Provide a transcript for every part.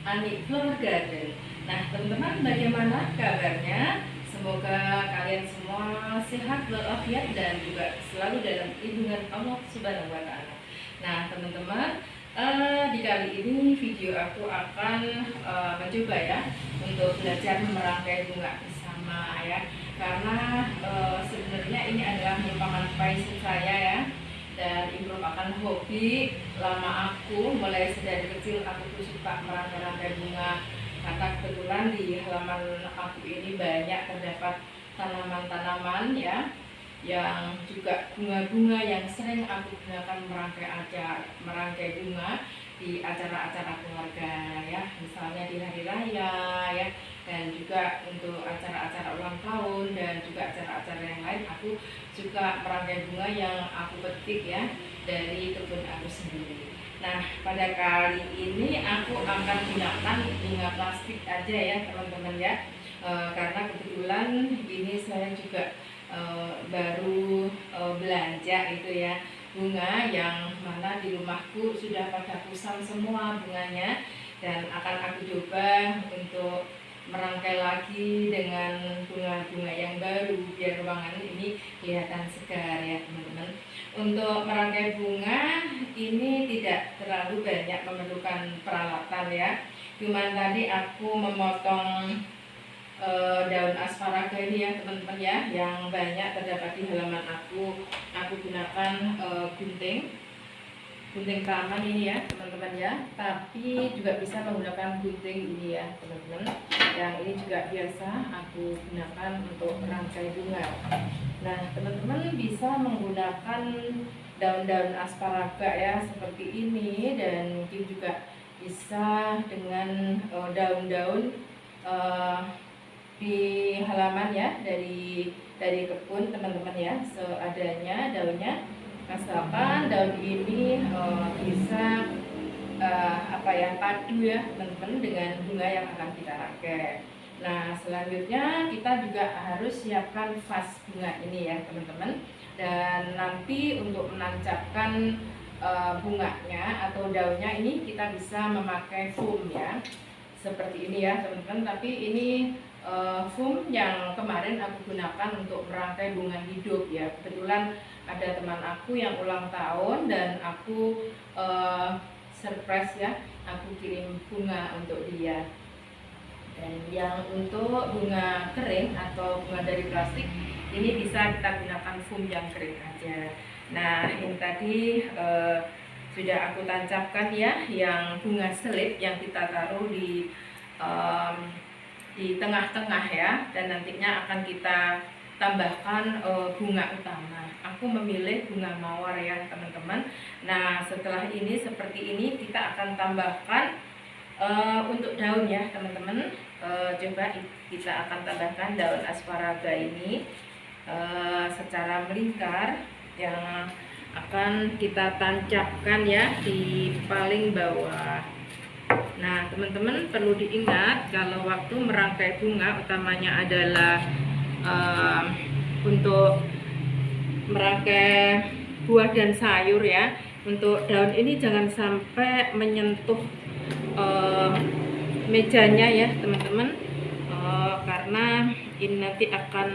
Ani Flower Garden. Nah teman-teman, bagaimana kabarnya? Semoga kalian semua sehat walafiat dan juga selalu dalam lindungan Allah Subhanahu wa Ta'ala. Nah teman-teman, di kali ini video aku akan mencoba ya untuk belajar merangkai bunga bersama ya, karena sebenarnya ini adalah merupakan passion saya ya, dan ini merupakan hobi lama aku. Mulai dari kecil aku tuh suka merangkai-rangkai bunga, karena kebetulan di halaman aku ini banyak terdapat tanaman-tanaman ya, yang juga bunga-bunga yang sering aku gunakan merangkai bunga di acara-acara keluarga ya, misalnya di hari raya ya, dan juga untuk acara-acara ulang tahun dan juga acara-acara yang lain. Aku juga merangkai bunga yang aku petik ya dari kebun aku sendiri. Nah pada kali ini aku akan gunakan bunga plastik aja ya teman-teman ya, karena kebetulan ini saya juga baru belanja itu ya, bunga yang mana di rumahku sudah pada kusam semua bunganya, dan akan aku coba untuk merangkai lagi dengan bunga-bunga yang baru biar ruangan ini kelihatan segar ya teman-teman. Untuk merangkai bunga ini tidak terlalu banyak memerlukan peralatan ya, cuman tadi aku memotong daun asparaga ini ya teman-teman ya, yang banyak terdapat di halaman aku. Aku gunakan gunting taman ini ya teman-teman ya, tapi juga bisa menggunakan gunting ini ya teman-teman, yang ini juga biasa aku gunakan untuk merangkai bunga. Nah teman-teman bisa menggunakan daun-daun asparaga ya seperti ini, dan mungkin juga bisa dengan daun-daun di halaman ya, dari kebun teman-teman ya, seadanya daunnya. Asalkan daun ini bisa padu ya teman-teman dengan bunga yang akan kita rangkai. Nah selanjutnya kita juga harus siapkan vas bunga ini ya teman-teman, dan nanti untuk menancapkan bunganya atau daunnya ini kita bisa memakai foam ya, seperti ini ya teman-teman. Tapi ini foam yang kemarin aku gunakan untuk merangkai bunga hidup ya. Kebetulan ada teman aku yang ulang tahun dan aku surprise ya, aku kirim bunga untuk dia. Dan yang untuk bunga kering atau bunga dari plastik ini bisa kita gunakan foam yang kering aja. Nah ini tadi sudah aku tancapkan ya, yang bunga selip yang kita taruh di tengah-tengah ya, dan nantinya akan kita tambahkan bunga utama. Aku memilih bunga mawar ya teman-teman. Nah setelah ini seperti ini kita akan tambahkan untuk daun ya teman-teman. Coba kita akan tambahkan daun asparaga ini secara melingkar, yang akan kita tancapkan ya di paling bawah. Nah teman-teman perlu diingat kalau waktu merangkai bunga utamanya adalah untuk merangkai buah dan sayur ya. Untuk daun ini jangan sampai menyentuh mejanya ya teman-teman, karena ini nanti akan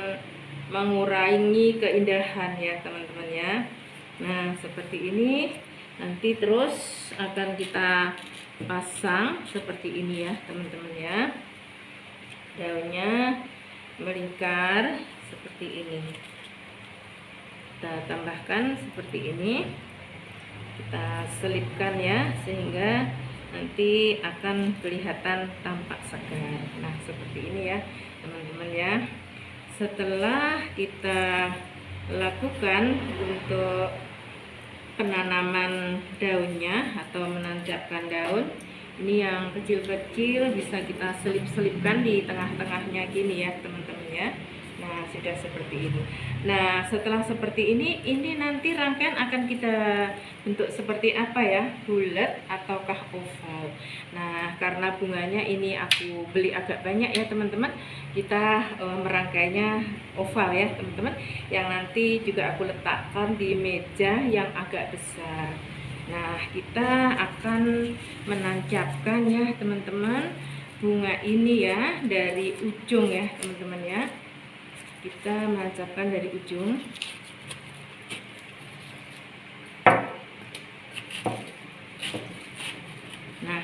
mengurangi keindahan ya teman-teman ya. Nah seperti ini, nanti terus akan kita pasang seperti ini ya teman-teman ya, daunnya melingkar seperti ini. Kita tambahkan seperti ini, kita selipkan ya, sehingga nanti akan kelihatan tampak segar. Nah seperti ini ya teman-teman ya. Setelah kita lakukan untuk penanaman daunnya atau menancapkan daun, ini yang kecil-kecil bisa kita selip-selipkan di tengah-tengahnya gini ya teman-teman ya. Nah sudah seperti ini. Nah setelah seperti ini nanti rangkaian akan kita bentuk seperti apa ya, bulat ataukah oval. Nah karena bunganya ini aku beli agak banyak ya teman-teman, kita merangkainya oval ya teman-teman, yang nanti juga aku letakkan di meja yang agak besar. Nah, kita akan menancapkan ya teman-teman bunga ini ya dari ujung ya teman-teman ya. Kita menancapkan dari ujung. Nah,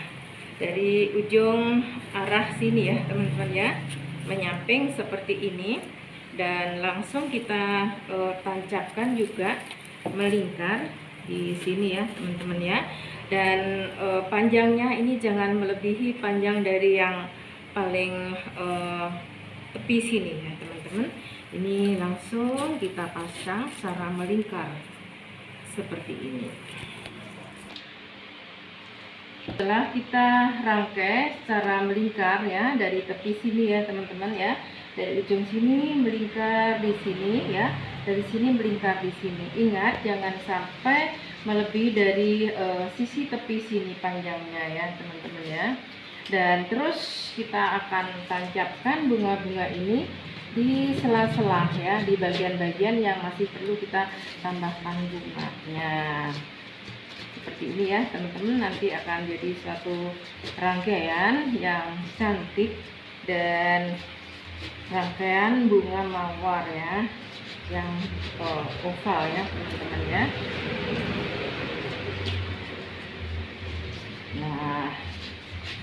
dari ujung arah sini ya teman-teman ya, menyamping seperti ini, dan langsung kita tancapkan juga melingkar di sini ya teman-teman ya. Dan panjangnya ini jangan melebihi panjang dari yang paling tepi sini ya teman-teman. Ini langsung kita pasang secara melingkar seperti ini. Setelah kita rangkai secara melingkar ya dari tepi sini ya teman-teman ya, dari ujung sini melingkar di sini ya, dari sini melingkar di sini. Ingat jangan sampai melebihi dari sisi tepi sini panjangnya ya teman-teman ya. Dan terus kita akan tancapkan bunga-bunga ini di sela-sela ya, di bagian-bagian yang masih perlu kita tambahkan bunganya. Seperti ini ya teman-teman, nanti akan jadi suatu rangkaian yang cantik dan rangkaian bunga mawar ya, yang oval ya teman-teman ya. Nah,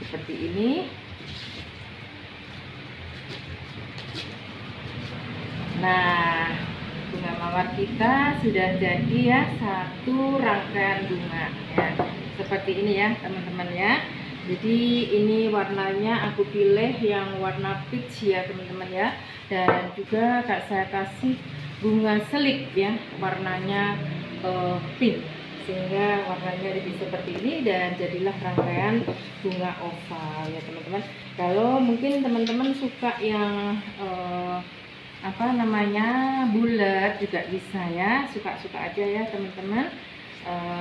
seperti ini. Nah, bunga mawar kita sudah jadi ya, satu rangkaian bunga ya, seperti ini ya teman-teman ya. Jadi ini warnanya aku pilih yang warna peach ya teman-teman ya, dan juga saya kasih bunga selip ya, warnanya pink, sehingga warnanya jadi seperti ini dan jadilah rangkaian bunga oval ya teman-teman. Kalau mungkin teman-teman suka yang apa namanya bulat juga bisa ya, suka-suka aja ya teman-teman.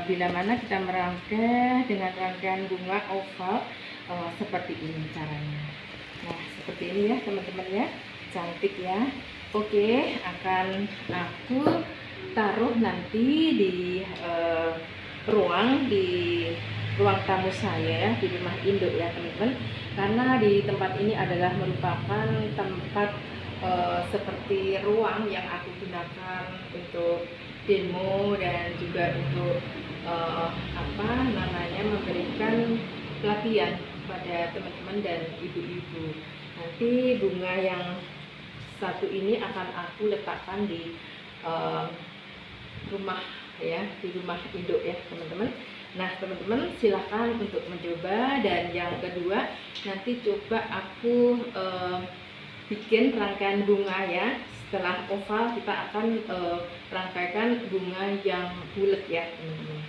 Bila mana kita merangkai dengan rangkaian bunga oval seperti ini caranya. Nah, seperti ini ya teman-teman ya, cantik ya. Oke, akan aku taruh nanti di ruang tamu saya ya, di rumah induk ya teman-teman. Karena di tempat ini adalah merupakan tempat seperti ruang yang aku gunakan untuk demo dan juga untuk apa namanya, memberikan pelatihan pada teman-teman dan ibu-ibu. Nanti bunga yang satu ini akan aku letakkan di rumah ya, di rumah induk ya teman-teman. Nah teman-teman silahkan untuk mencoba. Dan yang kedua, nanti coba aku bikin rangkaian bunga ya. Setelah oval kita akan rangkaikan bunga yang bulat ya teman-teman.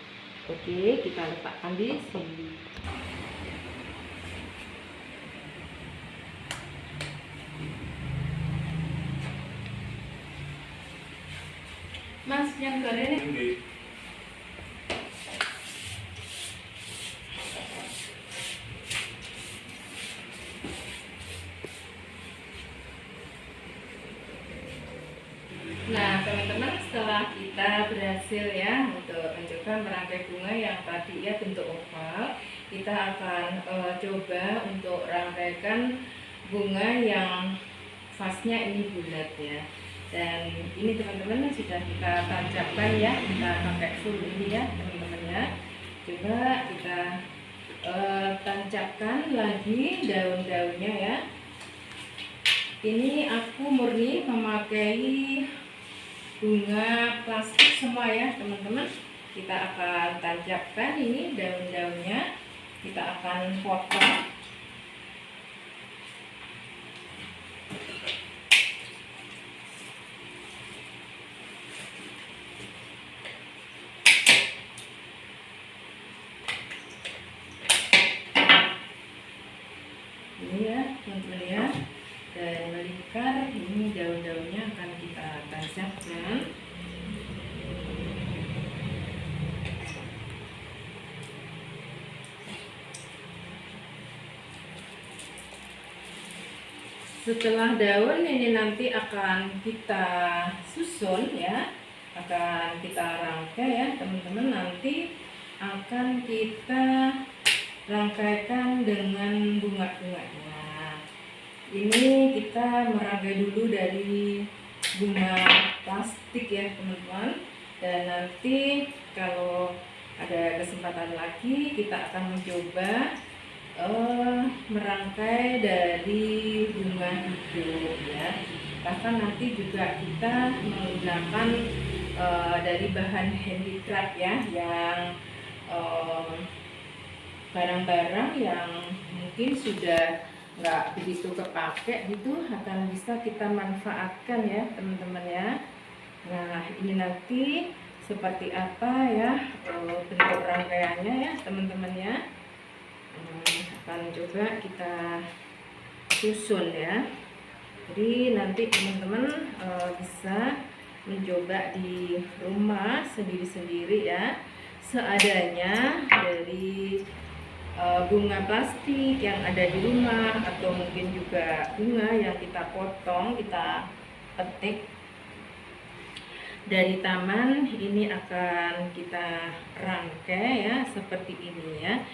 Oke, kita letakkan di sini. Mas yang goreng ini. Nah teman-teman, setelah kita berhasil ya untuk mencoba merangkai bunga yang tadi ya bentuk oval, kita akan coba untuk rangkaikan bunga yang vasnya ini bulat ya. Dan ini teman-teman sudah kita tancapkan ya, kita pakai full ini ya teman-teman ya. Coba kita tancapkan lagi daun-daunnya ya. Ini aku murni memakai bunga plastik semua ya teman-teman. Kita akan tancapkan ini daun-daunnya, kita akan potong. Ini ya teman-teman ya, dan melingkar. Ini daun-daunnya akan kita tancapkan. Setelah daun ini nanti akan kita susun ya, akan kita rangkai ya teman-teman. Nanti akan kita rangkaikan dengan bunga-bunganya. Ini kita merangkai dulu dari bunga plastik ya teman-teman, dan nanti kalau ada kesempatan lagi kita akan mencoba merangkai dari bunga hijau ya. Bahkan nanti juga kita menggunakan dari bahan handicraft ya, yang barang-barang yang mungkin sudah nggak begitu kepake gitu akan bisa kita manfaatkan ya teman-teman ya. Nah ini nanti seperti apa ya bentuk rangkaiannya ya teman-teman ya. Akan coba kita susun ya. Jadi nanti teman-teman bisa mencoba di rumah sendiri-sendiri ya, seadanya dari bunga plastik yang ada di rumah, atau mungkin juga bunga yang kita potong, kita petik dari taman. Ini akan kita rangkai ya seperti ini ya,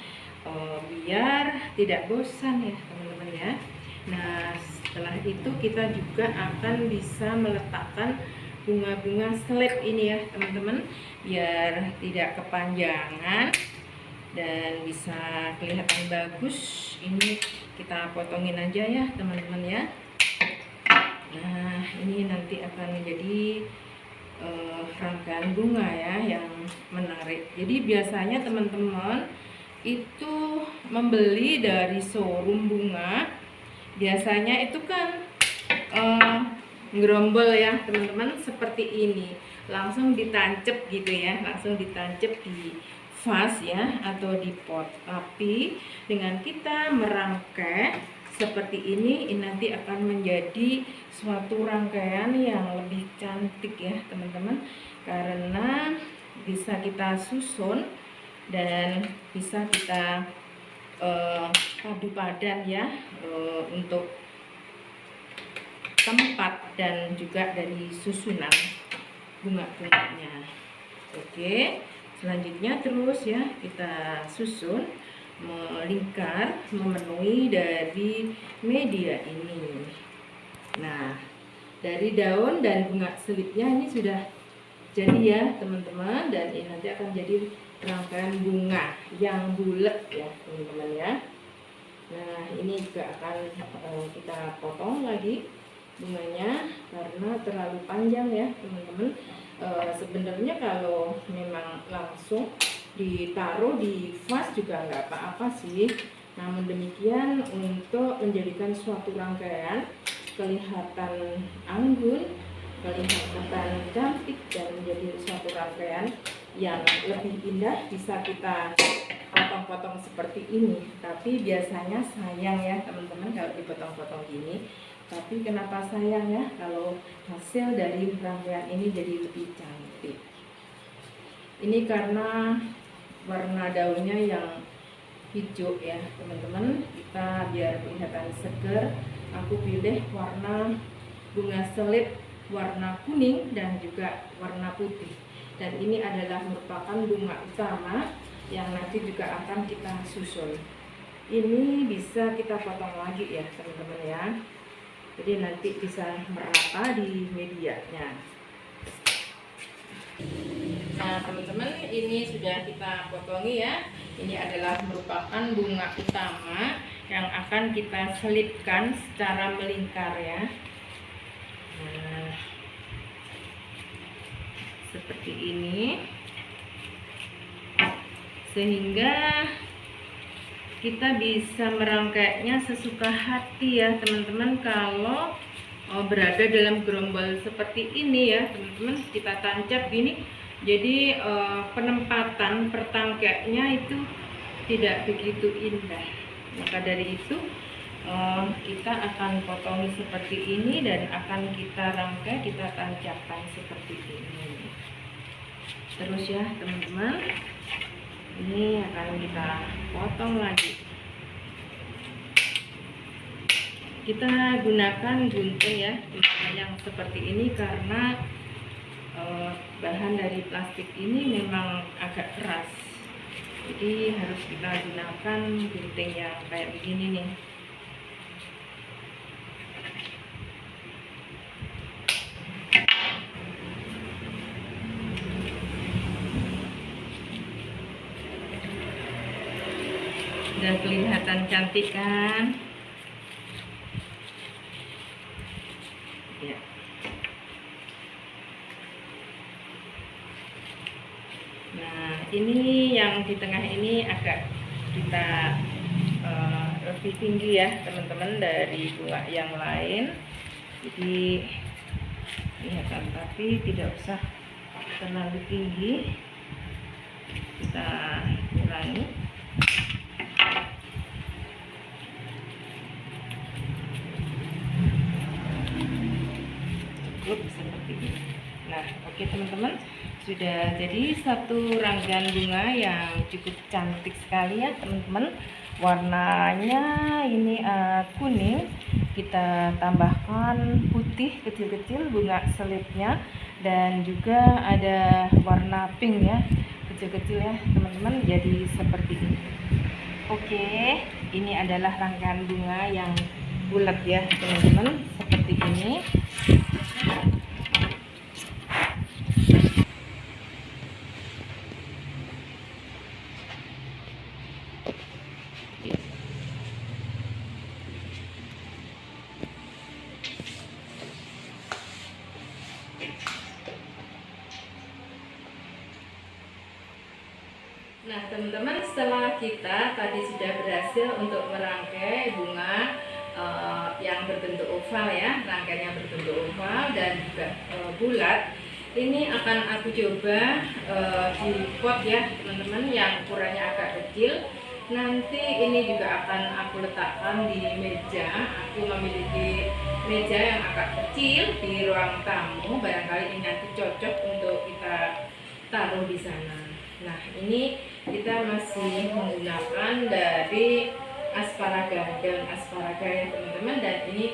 biar tidak bosan ya teman-teman ya. Nah setelah itu kita juga akan bisa meletakkan bunga-bunga selip ini ya teman-teman, biar tidak kepanjangan dan bisa kelihatan bagus. Ini kita potongin aja ya teman-teman ya. Nah ini nanti akan menjadi rangkaian bunga ya yang menarik. Jadi biasanya teman-teman itu membeli dari showroom bunga, biasanya itu kan gerombol ya teman-teman seperti ini, langsung ditancap gitu ya, langsung ditancap di vas ya atau di pot. Tapi dengan kita merangkai seperti ini nanti akan menjadi suatu rangkaian yang lebih cantik ya teman-teman, karena bisa kita susun dan bisa kita padu padan ya untuk tempat dan juga dari susunan bunga-bunganya. Oke, selanjutnya terus ya kita susun melingkar memenuhi dari media ini. Nah dari daun dan bunga selipnya ini sudah jadi ya teman-teman, dan ini nanti akan jadi rangkaian bunga yang bulat ya teman-teman ya. Nah ini juga akan kita potong lagi bunganya karena terlalu panjang ya teman-teman. Sebenarnya kalau memang langsung ditaruh di vas juga nggak apa-apa sih, namun demikian untuk menjadikan suatu rangkaian kelihatan anggun, kelihatan cantik, dan menjadi suatu rangkaian yang lebih indah, bisa kita potong-potong seperti ini. Tapi biasanya sayang ya teman-teman kalau dipotong-potong gini. Tapi kenapa sayang ya kalau hasil dari rangkaian ini jadi lebih cantik. Ini karena warna daunnya yang hijau ya teman-teman, kita biar kelihatan seger, aku pilih warna bunga selip warna kuning dan juga warna putih. Dan ini adalah merupakan bunga utama yang nanti juga akan kita susun. Ini bisa kita potong lagi ya teman-teman ya, jadi nanti bisa merata di medianya. Nah teman-teman, ini sudah kita potongi ya. Ini adalah merupakan bunga utama yang akan kita selipkan secara melingkar ya. Nah, seperti ini, sehingga kita bisa merangkainya sesuka hati ya teman-teman. Kalau berada dalam gerombol seperti ini ya teman-teman, kita tancap gini, jadi penempatan pertangkainya itu tidak begitu indah. Maka dari itu kita akan potongi seperti ini dan akan kita rangkai, kita tancapkan seperti ini. Terus ya teman-teman, ini akan kita potong lagi. Kita gunakan gunting ya yang seperti ini karena bahan dari plastik ini memang agak keras. Jadi harus kita gunakan gunting yang kayak begini nih. Dan kelihatan cantik kan ya. Nah, ini yang di tengah ini agak kita lebih tinggi ya teman-teman dari bunga yang lain, jadi kelihatan, tapi tidak usah terlalu tinggi, kita kurangi. Cukup seperti ini. Nah, oke teman-teman, sudah jadi satu rangkaian bunga yang cukup cantik sekali ya teman-teman. Warnanya ini kuning, kita tambahkan putih kecil-kecil bunga selipnya, dan juga ada warna pink ya, kecil-kecil ya teman-teman, jadi seperti ini. Oke, ini adalah rangkaian bunga yang bulat ya teman-teman, seperti ini. Nah teman-teman, setelah kita tadi sudah berhasil untuk merangkai bunga yang berbentuk oval ya, rangkaiannya berbentuk oval dan juga bulat, ini akan aku coba di pot ya teman-teman, yang ukurannya agak kecil. Nanti ini juga akan aku letakkan di meja. Aku memiliki meja yang agak kecil di ruang tamu, barangkali ini nanti cocok untuk kita taruh di sana. Nah, ini kita masih menggunakan dari asparaga, daun asparaga ya teman-teman. Dan ini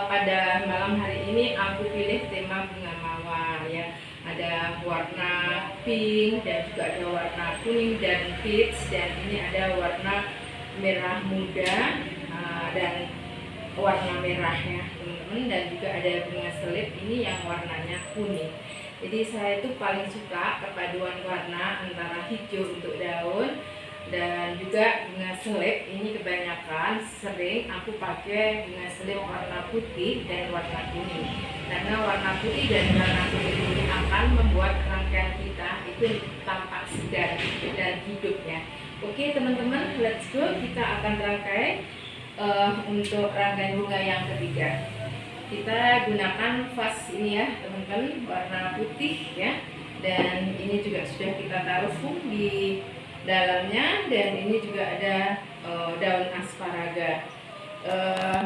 pada malam hari ini aku pilih tema bunga mawar ya. Ada warna pink dan juga ada warna kuning dan peach, dan ini ada warna merah muda dan warna merah ya teman-teman, dan juga ada bunga selip ini yang warnanya kuning. Jadi saya itu paling suka perpaduan warna antara hijau untuk daun dan juga bunga selip. Ini kebanyakan sering aku pakai bunga selip warna putih dan warna kuning, karena warna putih dan warna kuning ini akan membuat rangkaian kita itu tampak segar dan hidupnya. Oke teman-teman, let's go, kita akan rangkai untuk rangkaian bunga yang ketiga. Kita gunakan vas ini ya teman-teman, warna putih ya, dan ini juga sudah kita taruh di dalamnya, dan ini juga ada daun asparaga.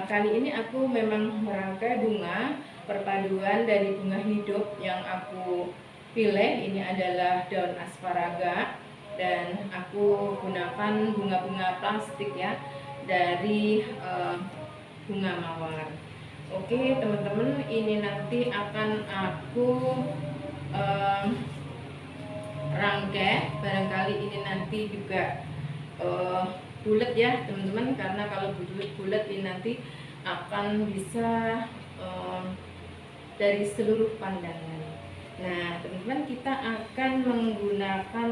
Kali ini aku memang merangkai bunga perpaduan dari bunga hidup yang aku pilih. Ini adalah daun asparaga, dan aku gunakan bunga-bunga plastik ya dari bunga mawar. Oke teman-teman, ini nanti akan aku rangkai. Barangkali ini nanti juga bulat ya teman-teman, karena kalau bulat ini nanti akan bisa dari seluruh pandangan. Nah teman-teman, kita akan menggunakan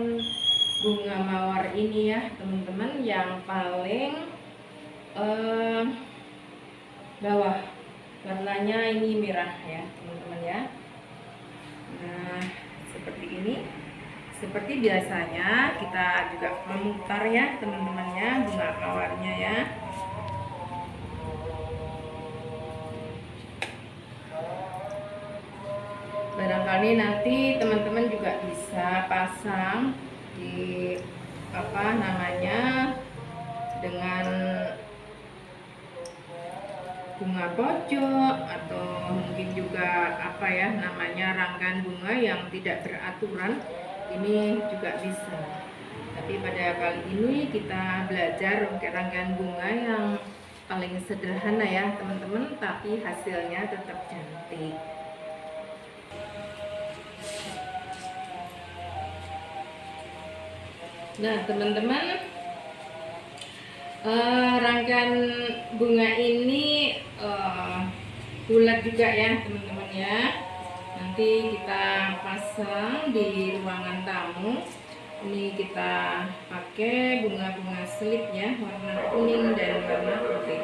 bunga mawar ini ya teman-teman, yang paling bawah. Warnanya ini merah ya teman-teman ya. Nah seperti ini. Seperti biasanya kita juga memutar ya teman-temannya bunga mawarnya ya. Barangkali nanti teman-teman juga bisa pasang di dengan bunga pojok, atau mungkin juga rangkaian bunga yang tidak beraturan, ini juga bisa. Tapi pada kali ini kita belajar rangkaian bunga yang paling sederhana ya teman-teman, tapi hasilnya tetap cantik. Nah teman-teman, rangkaian bunga ini bulat juga ya teman-teman ya. Nanti kita pasang di ruangan tamu. Ini kita pakai bunga-bunga selip ya, warna kuning dan warna putih.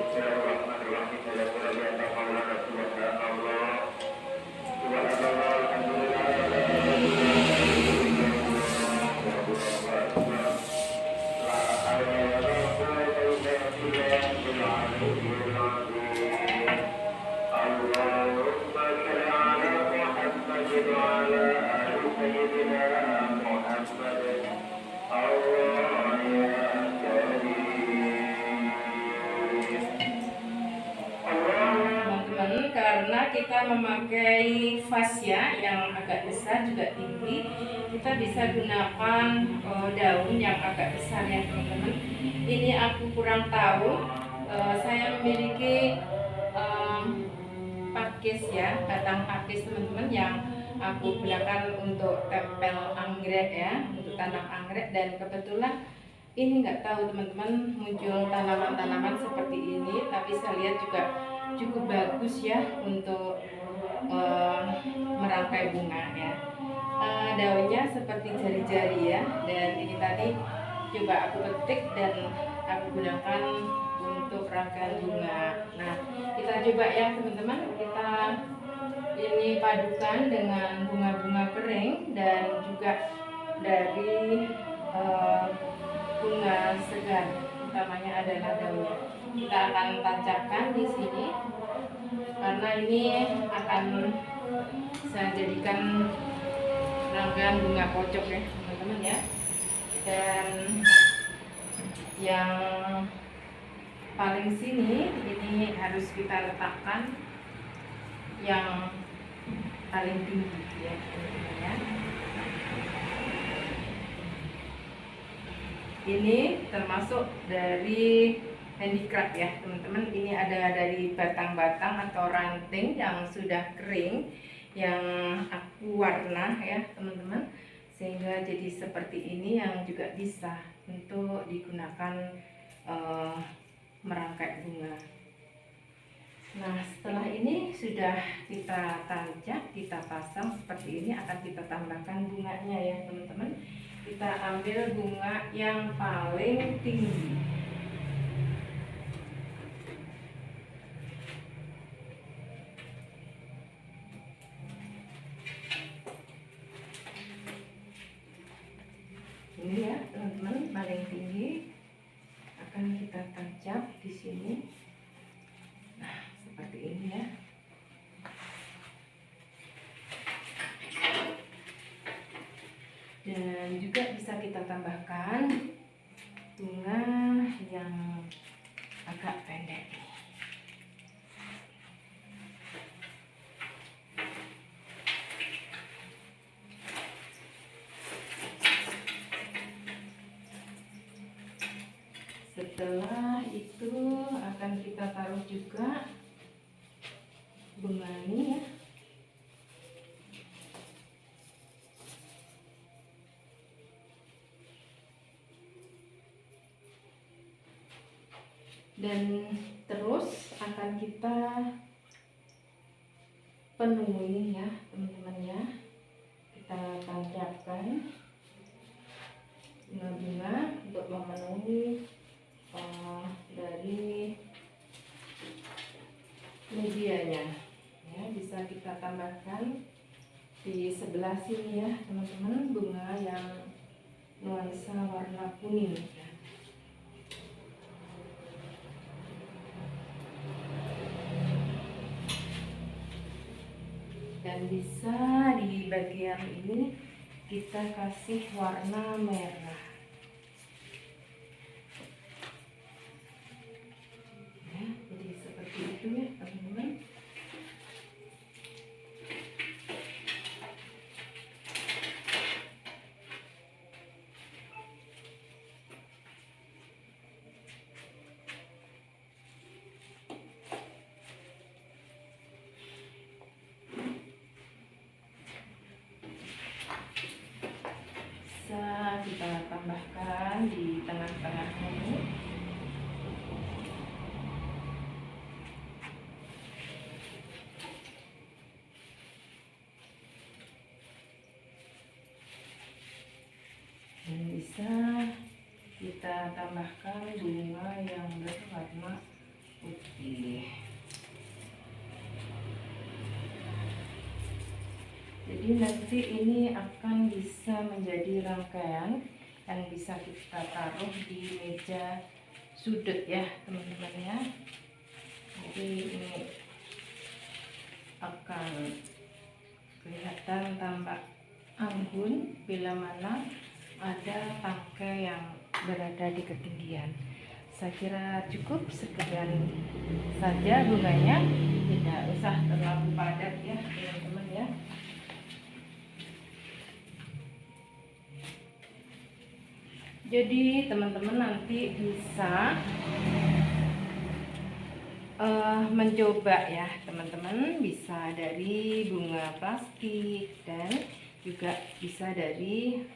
Karena kita memakai vas ya yang agak besar juga tinggi, kita bisa gunakan daun yang agak besar ya teman-teman. Ini aku kurang tahu, saya memiliki pakis ya, batang pakis teman-teman, yang aku gunakan untuk tempel anggrek ya, untuk tanam anggrek. Dan kebetulan ini nggak tahu teman-teman muncul tanaman-tanaman seperti ini, tapi saya lihat juga cukup bagus ya untuk merangkai bunga ya. Daunnya seperti jari-jari ya, dan ini tadi coba aku petik dan aku gunakan untuk rangkaian bunga. Nah kita coba ya teman-teman, kita ini padukan dengan bunga-bunga kering dan juga dari bunga segar, utamanya adalah daunnya. Kita akan tancapkan di sini karena ini akan saya jadikan rangkaian bunga pojok ya teman-teman ya. Dan yang paling sini ini harus kita letakkan yang paling tinggi ya teman-teman ya. Ini termasuk dari handicraft ya teman-teman. Ini ada dari batang-batang atau ranting yang sudah kering, yang aku warna ya teman-teman, sehingga jadi seperti ini, yang juga bisa untuk digunakan merangkai bunga. Nah setelah ini sudah kita tancap, kita pasang seperti ini, akan kita tambahkan bunganya ya teman-teman. Kita ambil bunga yang paling tinggi. Ini ya teman-teman, paling tinggi akan kita tancap di sini. Nah seperti ini ya. Dan juga bisa kita tambahkan bunga yang agak pendek. Setelah itu akan kita taruh juga bunga ini ya. Dan terus akan kita penuhi ya teman-teman ya. Kita tancapkan bunga-bunga untuk memenuhi dari medianya ya. Bisa kita tambahkan di sebelah sini ya teman-teman, bunga yang nuansa warna kuning ya. Dan bisa di bagian ini kita kasih warna merah ya, jadi seperti itu ya teman-teman. Bisa kita tambahkan di tengah-tengahnya ini. Dan bisa kita tambahkan bunga yang berwarna putih. Jadi nanti ini akan bisa menjadi rangkaian yang bisa kita taruh di meja sudut ya teman-teman ya. Jadi ini akan kelihatan tampak anggun bila mana ada tangkai yang berada di ketinggian. Saya kira cukup sekian saja bunganya, tidak usah terlalu padat ya teman-teman ya. Jadi teman-teman nanti bisa mencoba ya teman-teman, bisa dari bunga plastik dan juga bisa dari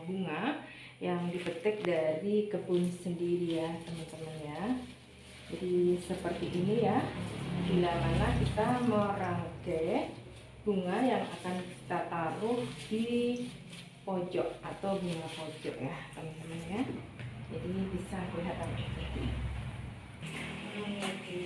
bunga yang dipetik dari kebun sendiri ya teman-teman ya. Jadi seperti ini ya, bila mana kita merangkai bunga yang akan kita taruh di pojok atau bunga pojok ya teman-teman ya. Jadi bisa kelihatan seperti ini. Oke.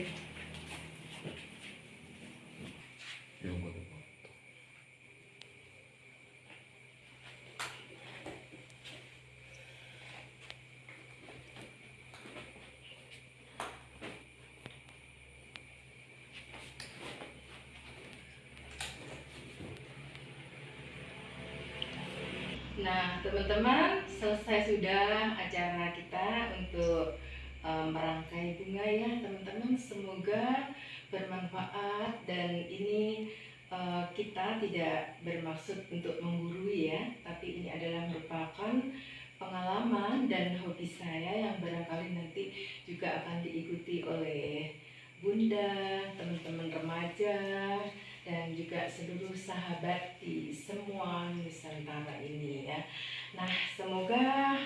Nah teman-teman, selesai sudah acara kita untuk merangkai bunga ya teman-teman. Semoga bermanfaat, dan ini kita tidak bermaksud untuk menggurui ya, tapi ini adalah merupakan pengalaman dan hobi saya yang barangkali nanti juga akan diikuti oleh bunda, teman-teman remaja, dan juga seluruh sahabat di semua Nusantara ini ya. Nah semoga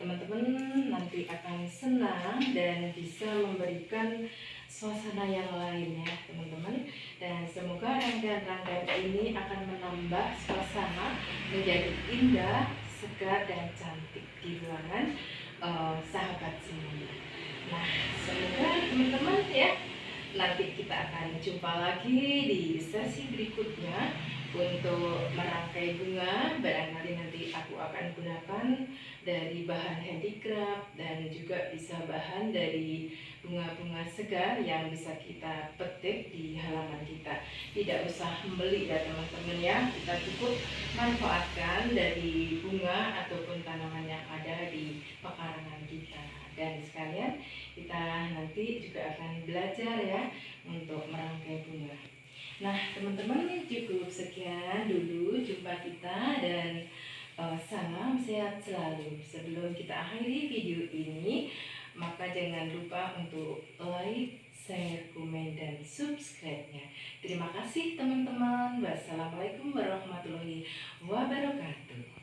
teman-teman nanti akan senang dan bisa memberikan suasana yang lain ya teman-teman. Dan semoga rangkaian-rangkaian ini akan menambah suasana menjadi indah, segar dan cantik di ruangan sahabat semuanya. Nah semoga teman-teman ya, nanti kita akan jumpa lagi di sesi berikutnya untuk merangkai bunga. Barangkali nanti aku akan gunakan dari bahan handicraft dan juga bisa bahan dari bunga-bunga segar yang bisa kita petik di halaman kita. Tidak usah membeli ya teman-teman ya, kita cukup manfaatkan dari bunga ataupun tanaman yang ada di pekarangan kita. Dan sekalian kita nanti juga akan belajar ya untuk merangkai bunga. Nah teman-teman, cukup sekian dulu jumpa kita, dan salam sehat selalu. Sebelum kita akhiri video ini, maka jangan lupa untuk like, share, komen, dan subscribe-nya. Terima kasih teman-teman. Wassalamualaikum warahmatullahi wabarakatuh.